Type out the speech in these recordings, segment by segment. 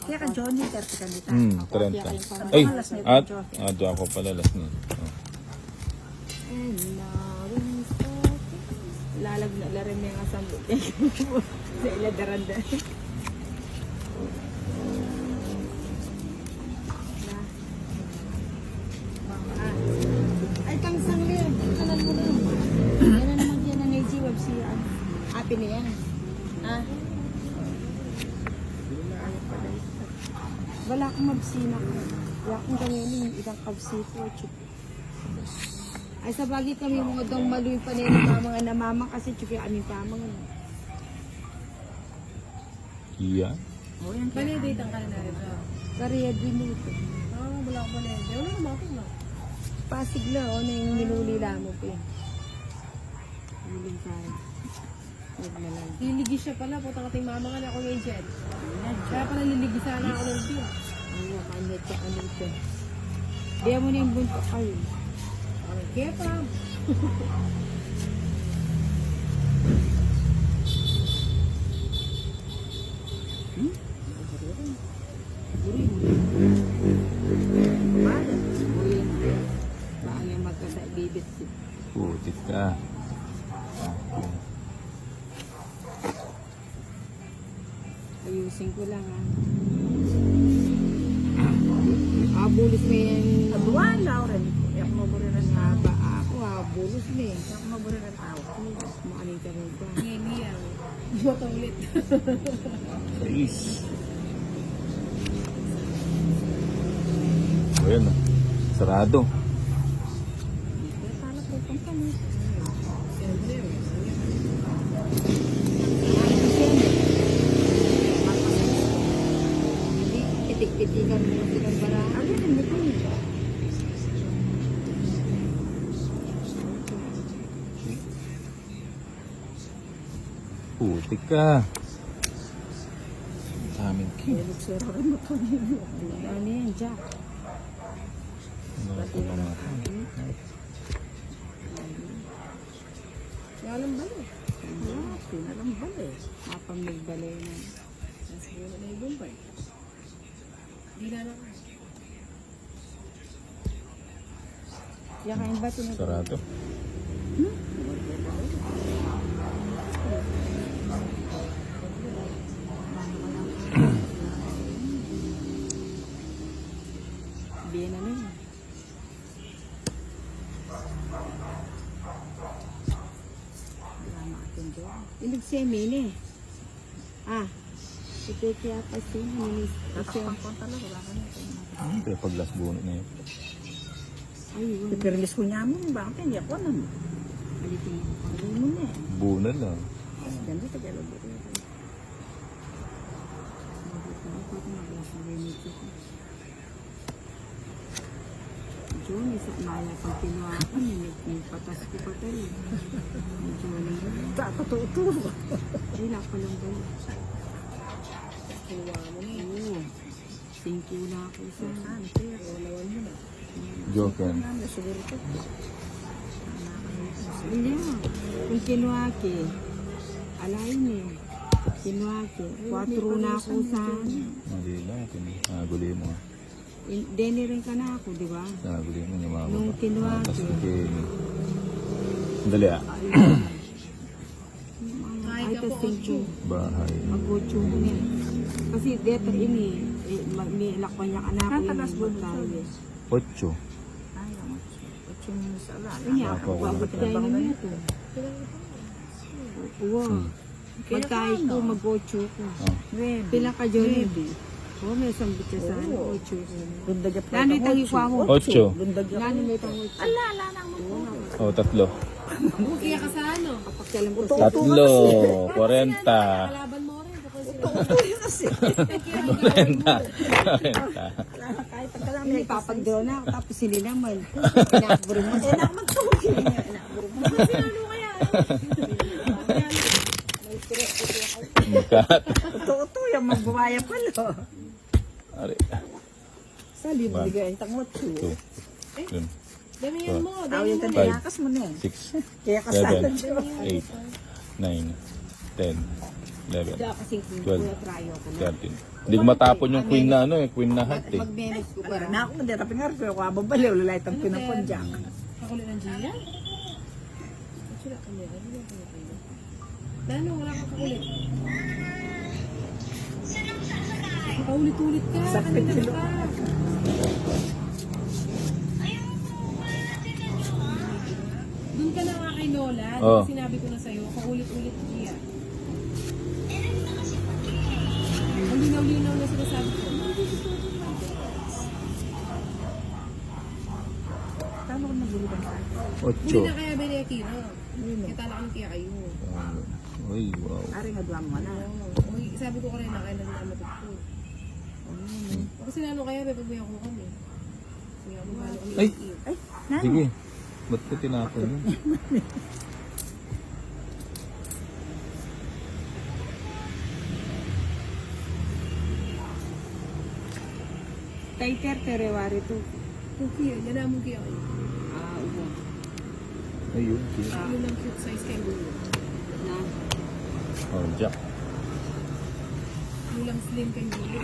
Kaya ka Johnny, 30 ka nita. 30. Ay, at ako pala last na. Lalag na larim yung asambol. Sa iladaranda. Ay, tangsang liyan. Kanan mo na. Yan na naman yan ang AG-Web siya. Happy na yan. Ah. Wala akong mabsina ko. Wala akong ganyan yung ilang kabsito. Ay sa bagay kami mga dong maluy pa na yung mga namamang kasi tsuki aming pamang. Iya. O yan. Balidate ang kanina ito. Kariya din mo ito. Wala ko balidate. Wala naman ako na. Pasig lang, o na yung nilulila mo pa eh. Hiling tayo. Huwag na lang. Liligi siya pala. Putang ating mama nga na ako ngayon dyan. Kaya pala liligi sana ako ng bill. Ano, kanya siya ano ito. Diyan mo na yung buntok kayo. Kaya pa. Baka yung magkasabibit. Putik ka. Ayusin ko lang ha. Bulis mo yan. Aduan, Lauren. Iyak mo mo rin ang tao. Haba ako bulis mo eh. Iyak mo mo rin ang tao. Maaning ka rin ka. Nginiyaw. Botong ulit. Please. O yan. Sarado. Paano po kung kami? Pitik-pitikan mo silang barang. Ano yun? Ito yun. Putik ka. Sa amin, King. Luksura rin mo ito. Ano yan, Jack? Ano ko na natin. Alam ba eh? Alam ba eh? Mapamigbalay na. Siguro na yung Bombay. Hindi na lang. Yakain ba ito na? Sarado. Biyan na yun. Wala atin doon. Ilig siya mini. Si Tete yata siya. Tatakpan talaga. Wala ka na. Kaya pag last bunot na yun. Ayun. Pipirlis ko niya mo. Bakit hindi ako naman? Alitin mo. Hindi mo na eh. Bunot lang. Ganda ka dyan. Johnny, sa maya pag kinuha ko, may patas ko pa tayo. Johnny yun. Totoo. Ay, lang ba yun? Kinuha mo na eh. Oo. Thank you na ako sa Saan? Kaya Nawan mo na. Joker. namin siguro ito. Hindi. Kung kinuha ki, alayin eh. Kinuha ki. 4 na ako sa... Hindi natin. Naguli mo. Deni rin ka na ako, di ba? Naguli mo yung mga Nung kinuha Tapos ki. Dali Ay, tas thank you. Bahay. Mag-gocho mo niya. Kasi dito ini, may lakwan niya anak ko. Tatas mo tayo. 8. Ay, ang kutsyon mo sa ala. Kanya, Ako, wabot tayo na ito. Oo. Pagkain ko, mag-gocho ko. Maybe. Pila ka Jollibee? Oo, may isang bitya sa gocho ko. Gundagap ka. Lalo itang ikuha mo. 8. Gundagap. Lalo may itang gocho. Ala, ala nang mo. O, 3. Kaya ka sa ano? Kapagkalam ko sa 3. 40. Kalaban mo rin. Kahit pagkalang Hindi, papag-draw na ako. Tapos sila naman. Pinakburo mo. Enak magtugin. Enak May stress ko siya. Mukat. Totoo yung magbuwaya pa lo. Ari. Sa libre gaya takot. 2. Yun. Damihan mo. Tao yung Five. tanayakas mo na eh. 6. Kaya kasala 7. 8. 9. 10. 11, Diyan kasi 12, kuya trayo ko na. 13. Hindi ko matapon yung queen na ano eh, queen na hat eh. Mag-memes ko Wala para. na ako, hindi tapin nga ko ako ababaliw, lalay itong pinapunjak. Kakulit ng Gia? Sila kami. Ano yung pinapili? Dano, wala kang kakulit. Paulit-ulit ka. Sakit Kanina sila. pa. Doon ka na nga kay Lola. Oh. Sinabi ko na sa'yo, paulit-ulit Gia. Ang linaw-linaw na sinasabi ko. Tama ko nagulitan sa akin. Buli 8. na kaya Bene Aquino. Kitala kang kaya kayo. Uy, wow. Ari nga duwa mo na. Sabi ko kanina, kailan na matutulog. Kasi lalo kaya, pag may ako kami. May ako malo kami. Ay! Ay, nano? Sige. Ba't ko tinapon yun? Taiter terewari to. Kukiya, yan na mong kaya kayo. Ubo. Ayun. sige. Yun ang cute size kayo gulo. Na. Oh, jack. Yun lang slim kayo gulo.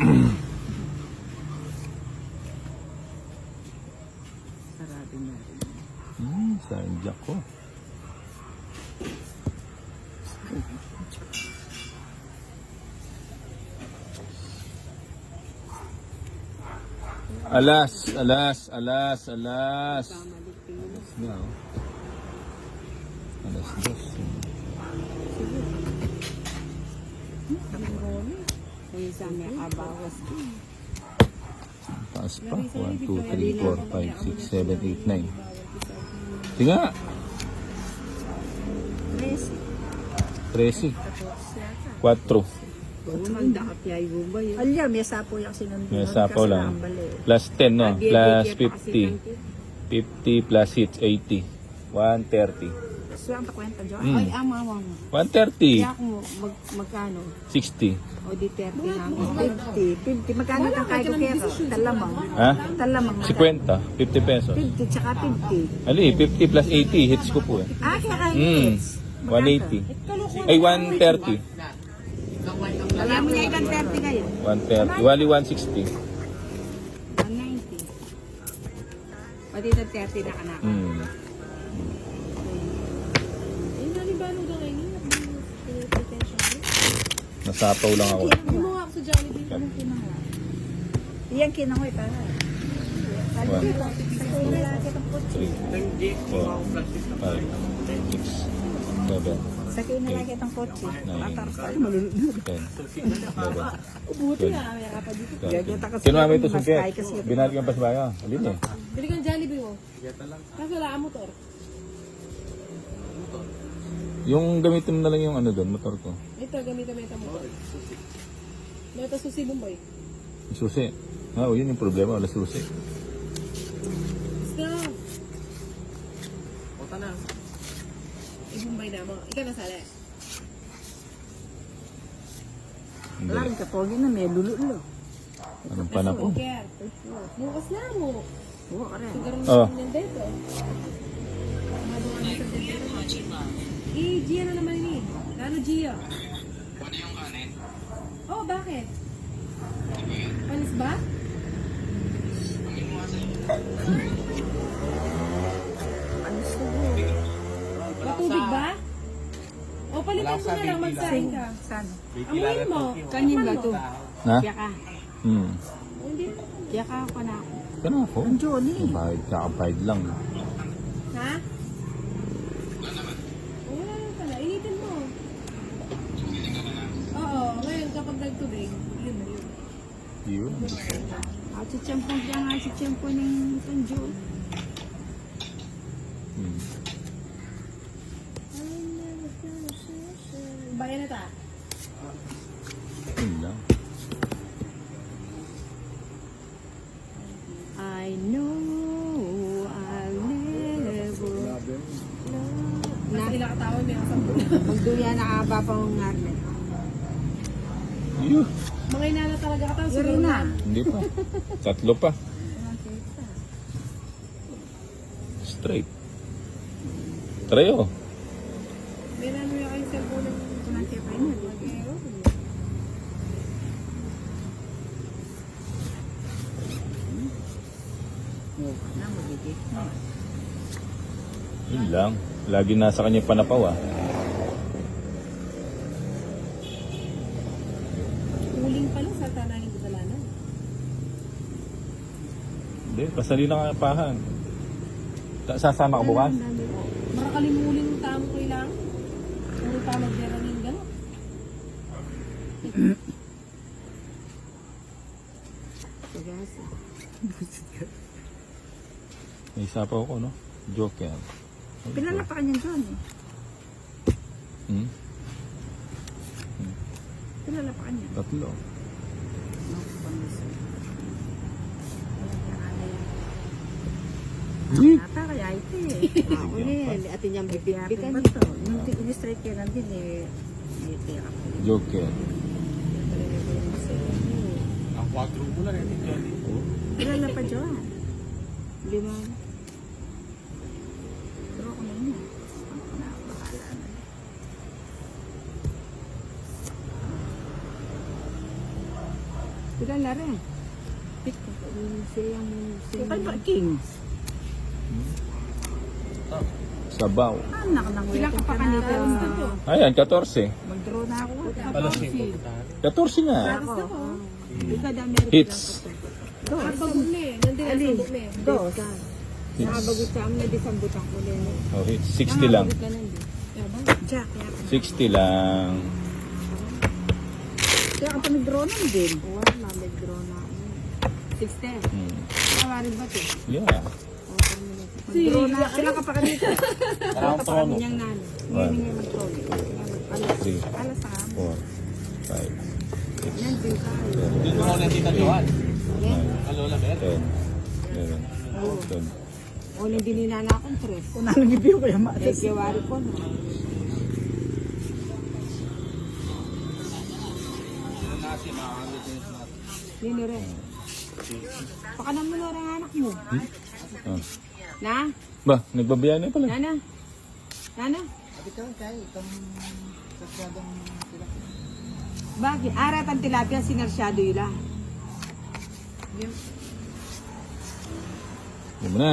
Sarado na rin. Saan jack ko? Alas, alas, alas, alas. Yeah, oh. Alas dos. Kaya sa may abawas ko. Taas pa. 1, 2, 3, 4, 5, 6, 7, 8, 9. Sige nga. 13. 4. Ang dakap ya ibo ba yun? Alya, may sapo yung sinunod. May sapo lang. Plus 10, no? Plus 50. 50 plus hits, 80. 130. So, ang pakwenta dyan. Mm. Ay, ama. 130. Kaya ako magkano? 60. O di 30 na ako. 50. 50. Magkano kang kaya ko kero? Talamang. Ha? Talamang. 50. 50 pesos. 50 tsaka 50. Ali, 50 plus 80. Hits ko po eh. Ah, kaya kayo. 180. Ay, 130. Alam mo niya ibang 30 kayo. 130. Wali 160. 190. O dito 30 na ka na. Ayun na, libalo na kayo. Attention mo. Nasapaw lang ako. Hindi mo nga ako sa Jollibee. Anong kinawa? Iyan kinangoy para. 1, 2, 3, 4, 5, 6, 7, Sa kayo nalagay itong kotse. 9, Ataras tayo malulunod. 10, 11, Buti na, kaya ka pa dito. 12. Sino namin ito sungkit? Binalik ang pasbaya. Alin eh. Bili kang Jollibee mo. Kaso wala kang motor. Yung gamitin mo na lang yung ano doon, motor ko. Ito, gamitin mo ito motor. Meta susi Bombay. Yung susi. Yun yung problema. Wala susi. Stop! Ota na. I-Bombay na mo. Ikaw nasali. Hindi. Wala rin kapogi na may lululo. Anong panahon? Care. Bukas na mo. Oo, ka rin. Siguro Oh. na ng dito. Mabukan sa dito. Gia na naman ini. Lalo Gia. Pwede yung kanin? Oh, bakit? Panis ba? Matubig ba? O palitan mo na lang, magsain ka. Saan? Amuin mo. Kanin ba to? Ha? Kaya ka. Hindi. Kaya ka ako na ako. Kano ako? Ang Johnny. Bayad, kakapayad lang. Ha? Wala lang pala. Initin mo. Oo. Ngayon kapag nagtubig, yun na yun. Yun. At si Tiyempo dyan nga, si Tiyempo ng Sanjo. Bayan na ta. Yun lang. I know I'll never Nasa ilang katawin, may kasampo. magduya na aba pa ng ngarne. Yun. Mga inala talaga katawin. Yuri Siguro na. Hindi pa. Tatlo pa. Straight. Try oh. May nano yung kayong cellphone ng Ito ng kaya pa yun. Mag-aero. Yun lang. Lagi nasa kanya yung panapaw ah. Uling pa lang sa tanahing kasalanan. Hindi, pasali na kapahan. Sasama ka bukas? Marakalimuling yung tamo kailangan. Puro pa magderangin gano'n. May isa pa ako, no? Joker. Pinalapakan niyan dyan eh. Hmm? Pinalapakan niya. Tatlo. Ata kaya ito eh. Ako eh, atin niyang bibigbigan Ba eh. ito? Nung in-straight kayo nandun eh. May tira ko. Joker. Ang quadruple lang yan, Johnny. Kilala pa dyan. Lima. Pero ako na yun. Ako na, bahala na. Sila na rin. Pick ko. Siyang Kung pa king. Sabaw. Anak ng Sila ka pa kanito. Ayan, 14. Mag-draw na ako. Alas 5. 14 nga. Ako. Ika da meron. Hits. Ang bagot na eh. Nandun ang bagot na eh. Dos. Hits. Nakabagot sa amin na di sambutang ko din. Oh, hits. 60 lang. Nakabagot ka nandun. Jack, kaya ka. 60 lang. Kaya ka pa nag-draw na din. Wala, mag-draw na ako. 60. Hmm. Kawarin ba ito? Yeah. Mag-draw na. Kailan ka pa kanito? Parang trono. Niyang nano. One, Ngayon mag-trolley. Alas. 3, Alas sa amin. 4, 5, Yan din tayo. Dito mo na Tita Johan. 9, Kalola Mer. 10, 11, 12. O, hindi ninana akong tres. Kung nang ibiyo ko yung Eh, maatas. kiwari po. No? Natin, makakagod din sa natin. Nino rin. Baka naman ang anak mo. Oh. Na? Ba, nagbabayan na pala. Nana? Nana? Bakit? Arat ang tilapia, sinarsyado yun lang. Yan mo na.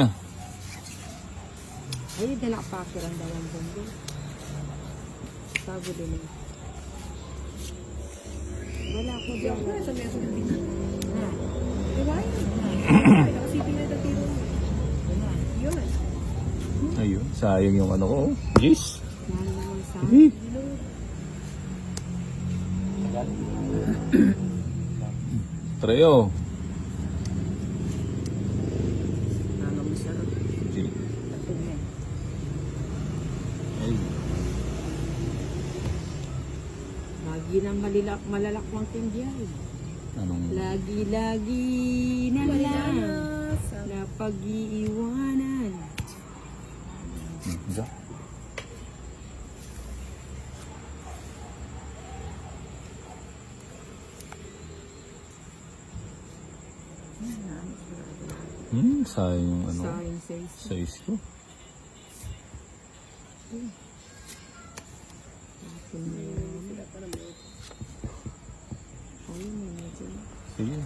Ay, hindi nakapakirang dalawang bombo. Sago din eh. Wala ko dyan. Wala sa meso ng bina. Ha? Diba yun? Nakasipin na ito tiro. Yun. Ayun, sayang yung ano ko. Jeez. Mahal naman sa Eh. Treo. Nangamasarap. Okay. Tatog na. Ay. Lagi ng malalakwang tindihay. Anong? Lagi-lagi na lang na pag-iiwanan. Diyan. Sayang yung ano. Sayang sa isa. Size ko. Sige.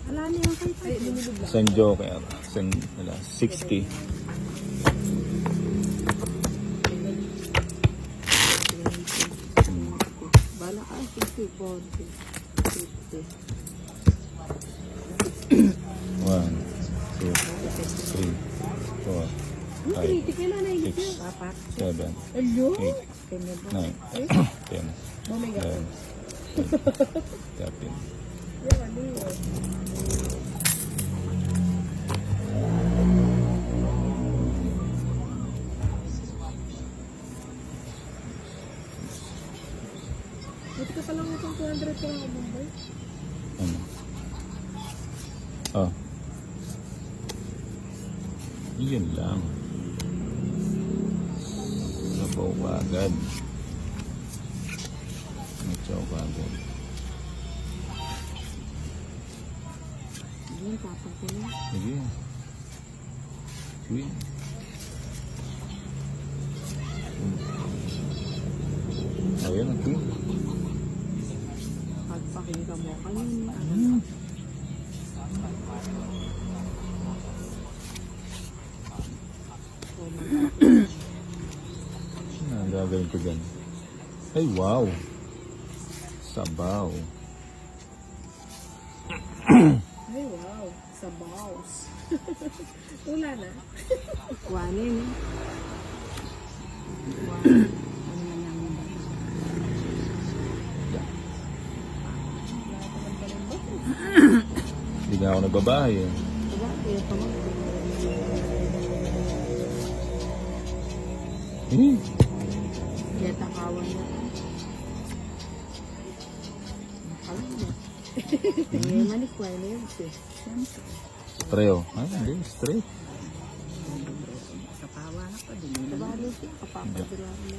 Alam niyo yung kay San Joker. San, 60. Bala ka, 60, 40, 50. 1, 2, 3, 4, 5, 6, 7, 8, 9, 10, 11, 13. Buti ka pa lang itong 200 ka lang ako boy. Ano? Oh. Yun lang. Sabaw ka agad. Matsaw ka agad. Yun, tapang ko na. Sige. Sige. Ayan ang twin. Pagpakinggan mo kanina. gagawin ko dyan? Ay, wow. Sabaw. Ay, wow. Sa bows. Wala na. Kuhanin. Kuhanin. Ano na namin ba? Hindi nga ako nagbabahay eh. Diba? Kaya pa mo. Kaya takawan na. Alam mo. Eh, malikwa na yun siya. Siyempre. Preo. Ah, hindi. Straight. Sa pawa na pa din. Kabalo siya. Kapapadilar mo.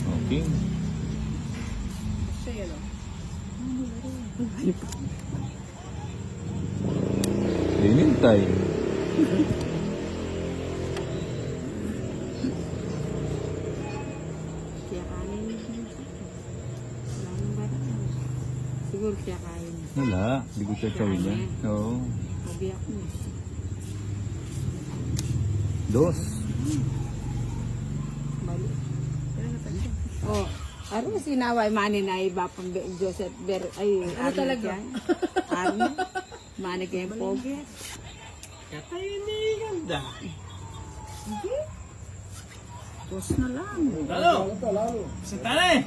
Okay. Siya yun, oh. Hinintay. Kaya kanin niya. Wala nang bata. Siguro kaya kain. Wala. Hindi ko chachawin yan. Oo. Mabiyak mo. Dos. Bali. Oh, ano sinaway mani na iba pang Joseph Ber ay ano talaga? Arno. Mani kay pogi. Katayo na yung ganda. Tapos na lang. Lalo! Sa tali!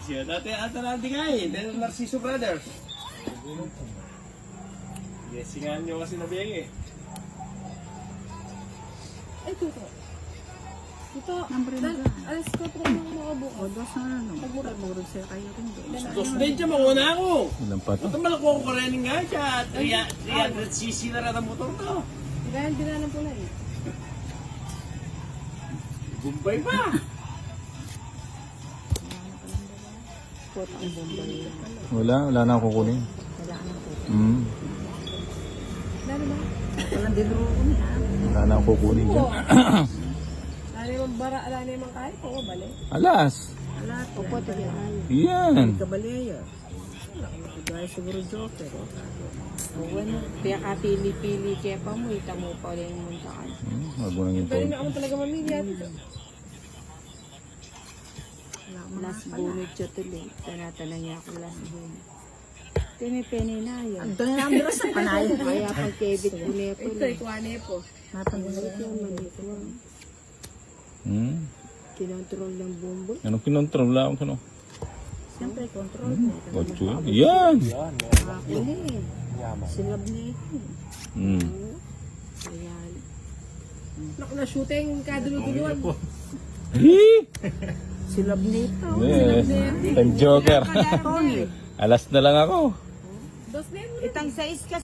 Siya dati ata na digay. Dahil Narciso Brothers. Yes, singahan nyo kasi nabiyag eh. Ay, tuto. Ito, Number alas 4 na mga bukas. O, dos na lang. Pagmurag sa'yo kayo rin doon. Dos din siya, manguna ako. Ilang pa to? Ito malako ko rin nga siya. 300cc na rin ang motor to. Dahil din na ng pula eh. Gumbay pa. Pot ang bombay. Wala. Wala na ako kukunin. Wala nang pot. Dali ba? Walang dinuro ko niya. Wala na ako kukunin dyan. Dali mong bara, dali mong kahit. Oo, bali. Alas. Wala po. Pot ang ay. Yan. Kabaleya. Dahil siguro joker. O ano, kaya ka pili-pili kaya pa mo, ita mo pa rin yung muntakan. Wag mo nang yung Dali na ako talaga mamili. Last bunot siya tuloy. Tanatanan niya ako last bunot. Tini-penny na yan. Ang dami namin rin sa panayon. Kaya pang kebit ko niya po. Ito, ikuwane po. Mapangulit yan, maliit lang. Kinontrol ng bombo. Anong kinontrol? Wala akong kano. Siyempre, control mo. Kotso. Yan. Ako na eh. Silab na ito. Ayan. Naku na shooting, kadulo-duluan. Silab na ito. Yes. Ang joker. Alas na lang ako. Dos na yun. Itang size kasi.